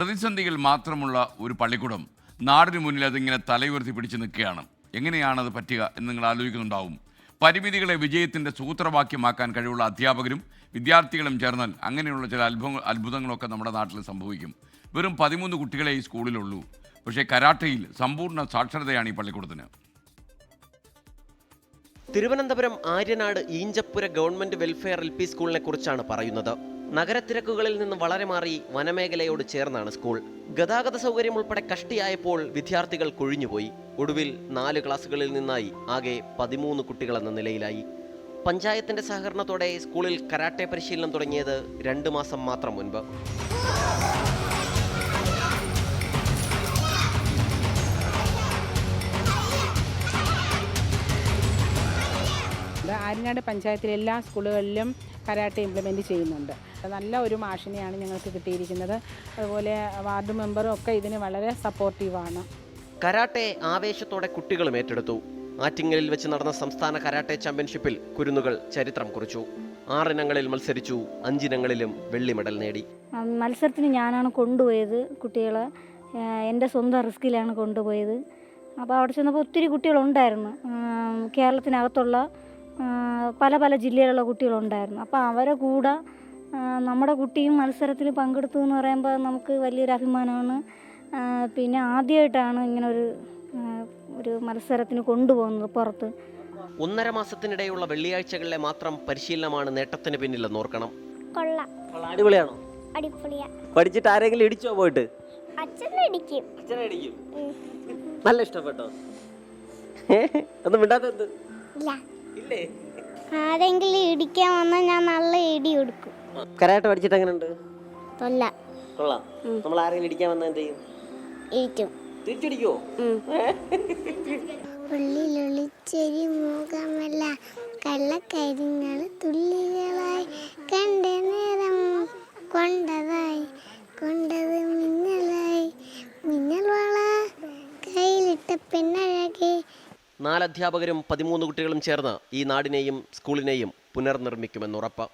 പ്രതിസന്ധികൾ മാത്രമുള്ള ഒരു പള്ളിക്കൂടം നാടിന് മുന്നിൽ അതിങ്ങനെ തലയുയർത്തി പിടിച്ചു നിൽക്കുകയാണ്. എങ്ങനെയാണത് പറ്റുക എന്ന് നിങ്ങൾ ആലോചിക്കുന്നുണ്ടാവും. പരിമിതികളെ വിജയത്തിൻ്റെ സൂത്രവാക്യമാക്കാൻ കഴിവുള്ള അധ്യാപകരും വിദ്യാർത്ഥികളും ചേർന്നാൽ അങ്ങനെയുള്ള ചില അത്ഭുതങ്ങളൊക്കെ നമ്മുടെ നാട്ടിൽ സംഭവിക്കും. വെറും 13 കുട്ടികളെ ഈ സ്കൂളിലുള്ളൂ. പക്ഷേ കരാട്ടയിൽ സമ്പൂർണ്ണ സാക്ഷരതയാണ് ഈ പള്ളിക്കൂടത്തിന്. Thiruvananthapuram Aryanad Eenchapura government welfare LP സ്കൂളിനെ കുറിച്ചാണ് പറയുന്നത്. നഗരത്തിരക്കുകളിൽ നിന്ന് വളരെ മാറി വനമേഖലയോട് ചേർന്നാണ് സ്കൂൾ. ഗതാഗത സൗകര്യം ഉൾപ്പെടെ കഷ്ടിയായപ്പോൾ വിദ്യാർത്ഥികൾ കൊഴിഞ്ഞുപോയി. ഒടുവിൽ 4 ക്ലാസുകളിൽ നിന്നായി ആകെ 13 കുട്ടികളെന്ന നിലയിലായി. പഞ്ചായത്തിന്റെ സഹകരണത്തോടെ സ്കൂളിൽ കരാട്ടെ പരിശീലനം തുടങ്ങിയത് 2 മാസം മാത്രം മുൻപ്. ആര്യനാട് പഞ്ചായത്തിലെ എല്ലാ സ്കൂളുകളിലും കരാട്ടെ ഇംപ്ലിമെൻറ്റ് ചെയ്യുന്നുണ്ട്. നല്ല ഒരു മാഷിനെയാണ് ഞങ്ങൾക്ക് കിട്ടിയിരിക്കുന്നത്. അതുപോലെ വാർഡ് മെമ്പറും ഒക്കെ ഇതിന് വളരെ സപ്പോർട്ടീവാണ്. കരാട്ടെ ആവേശത്തോടെ കുട്ടികളും ഏറ്റെടുത്തു. ആറ്റിങ്ങലിൽ വെച്ച് നടന്ന സംസ്ഥാന കരാട്ടെ ചാമ്പ്യൻഷിപ്പിൽ കുരുന്നുകൾ ചരിത്രം കുറിച്ചു. 6 ഇനങ്ങളിൽ മത്സരിച്ചു. 5 ഇനങ്ങളിലും വെള്ളി മെഡൽ നേടി. മത്സരത്തിന് ഞാനാണ് കൊണ്ടുപോയത്. കുട്ടികളെ എൻ്റെ സ്വന്തം റിസ്കിലാണ് കൊണ്ടുപോയത്. അപ്പോൾ അവിടെ ചെന്നപ്പോൾ ഒത്തിരി കുട്ടികളുണ്ടായിരുന്നു. കേരളത്തിനകത്തുള്ള പല ജില്ലയിലുള്ള കുട്ടികളുണ്ടായിരുന്നു. അപ്പോൾ അവരെ കൂടെ നമ്മുടെ കുട്ടിയും മത്സരത്തിൽ പങ്കെടുത്തു എന്ന് പറയുമ്പോൾ നമുക്ക് വലിയൊരു അഭിമാനമാണ്. പിന്നെ ആദ്യമായിട്ടാണ് ഇങ്ങനെ ഒരു മത്സരത്തിന് കൊണ്ടുപോകുന്നത് പുറത്ത്. 1.5 മാസത്തിനിടെയുള്ള വെള്ളിയാഴ്ചകളിലെ മാത്രം പരിശീലനമാണ് നേട്ടത്തിന് പിന്നിലെന്ന് ഓർക്കണം. അടിപൊളിയാണോ? അടിപൊളിയാ. പഠിച്ചിട്ട് ആരെങ്കിലും ഇടിച്ചോ പോയിട്ട്? അച്ഛനെ ഇടിക്കും. നല്ല ഇഷ്ടപ്പെട്ടോ? ഒന്നും മിണ്ടാത്തത് ഇല്ലേ? ആരെങ്കിലും ഇടിക്കാൻ വന്നാൽ ഞാൻ നല്ല ഇടി കൊടുക്കും. കരാട്ടെ പഠിച്ചിട്ട് എങ്ങനെയുണ്ട്? കൊള്ളാം. നമ്മൾ ആരെങ്കിലും ഇടിക്കാൻ വന്നാൽ എന്ത് ചെയ്യും? തിരിച്ചടിക്കോ? ഉള്ളിലൊളിച്ചൊരു മുഖമല്ല കള്ളക്കരിങ്ങൾ തുള്ളികളായി കണ്ട നേരം കൊണ്ടത് മിന്നലായി മിന്നൽ വള കയ്യിലിട്ട പെണ്ണഴകെ. 4 അധ്യാപകരും 13 കുട്ടികളും ചേർന്ന് ഈ നാടിനെയും സ്കൂളിനെയും പുനർനിർമ്മിക്കുമെന്നുറപ്പ്.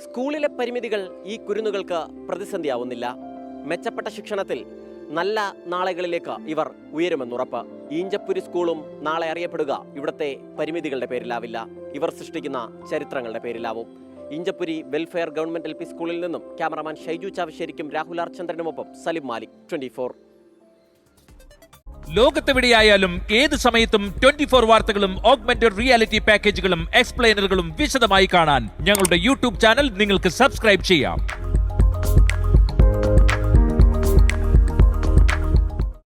സ്കൂളിലെ പരിമിതികൾ ഈ കുരുന്നുകൾക്ക് പ്രതിസന്ധിയാവുന്നില്ല. മെച്ചപ്പെട്ട ശിക്ഷണത്തിൽ നല്ല നാളുകളിലേക്ക് ഇവർ ഉയരുമെന്നുറപ്പ്. ഈഞ്ചപ്പുരി സ്കൂളും നാളെ അറിയപ്പെടുക ഇവിടുത്തെ പരിമിതികളുടെ പേരിലാവില്ല, ഇവർ സൃഷ്ടിക്കുന്ന ചരിത്രങ്ങളുടെ പേരിലാവും. ഈഞ്ചപ്പുരി വെൽഫെയർ ഗവൺമെന്റ് LP സ്കൂളിൽ നിന്നും ക്യാമറമാൻ ഷൈജു ചാവശ്ശേരിക്കും രാഹുൽ ആർചന്ദ്രനുമൊപ്പം സലിം മാലിക്, 24. ലോകത്തെവിടെയായാലും ഏത് സമയത്തും 24 വാർത്തകളും ഓഗ്മെന്റഡ് റിയാലിറ്റി പാക്കേജുകളും എക്സ്പ്ലെയിനറുകളും വിശദമായി കാണാൻ ഞങ്ങളുടെ YouTube ചാനൽ നിങ്ങൾക്ക് സബ്സ്ക്രൈബ് ചെയ്യാം.